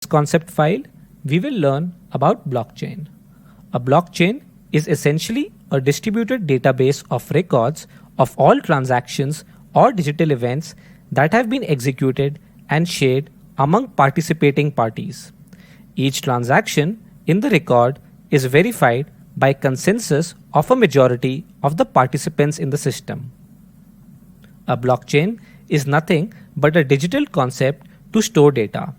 concept file, we will learn about blockchain. A blockchain is essentially a distributed database of records of all transactions or digital events that have been executed and shared among participating parties. Each transaction in the record is verified by consensus of a majority of the participants in the system. A blockchain is nothing but a digital concept to store data.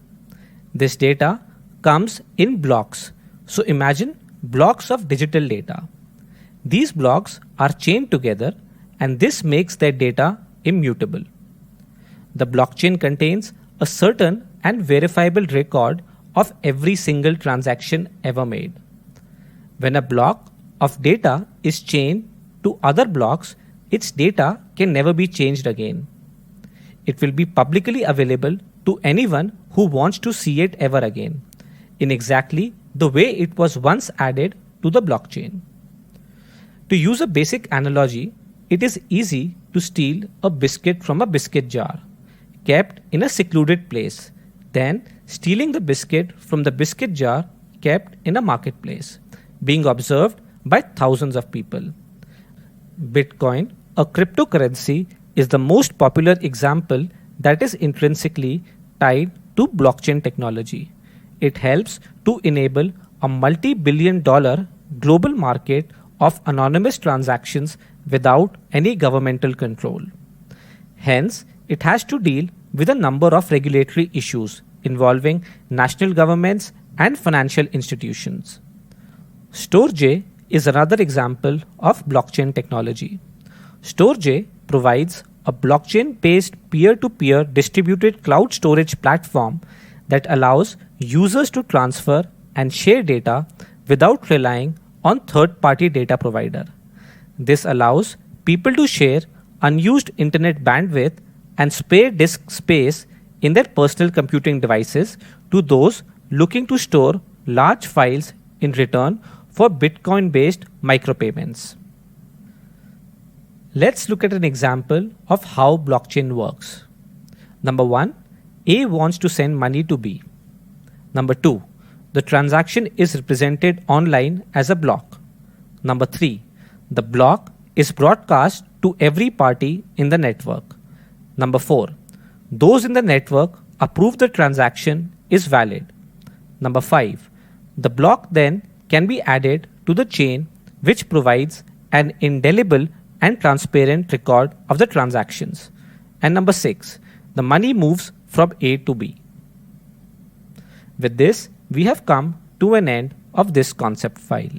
This data comes in blocks. So imagine blocks of digital data. These blocks are chained together and this makes their data immutable. The blockchain contains a certain and verifiable record of every single transaction ever made. When a block of data is chained to other blocks, its data can never be changed again. It will be publicly available to anyone who wants to see it ever again, in exactly the way it was once added to the blockchain. To use a basic analogy, it is easy to steal a biscuit from a biscuit jar, kept in a secluded place, then stealing the biscuit from the biscuit jar kept in a marketplace, being observed by thousands of people. Bitcoin, a cryptocurrency, is the most popular example that is intrinsically tied to blockchain technology. It helps to enable a multi-billion-dollar global market of anonymous transactions without any governmental control. Hence, it has to deal with a number of regulatory issues involving national governments and financial institutions. Storj is another example of blockchain technology. Storj provides a blockchain-based peer-to-peer distributed cloud storage platform that allows users to transfer and share data without relying on third-party data provider. This allows people to share unused internet bandwidth and spare disk space in their personal computing devices to those looking to store large files in return for Bitcoin-based micropayments. Let's look at an example of how blockchain works. Number 1, A wants to send money to B. Number 2, the transaction is represented online as a block. Number 3, the block is broadcast to every party in the network. Number 4, those in the network approve the transaction is valid. Number 5, the block then can be added to the chain which provides an indelible and transparent record of the transactions. And number 6, the money moves from A to B. With this, we have come to an end of this concept file.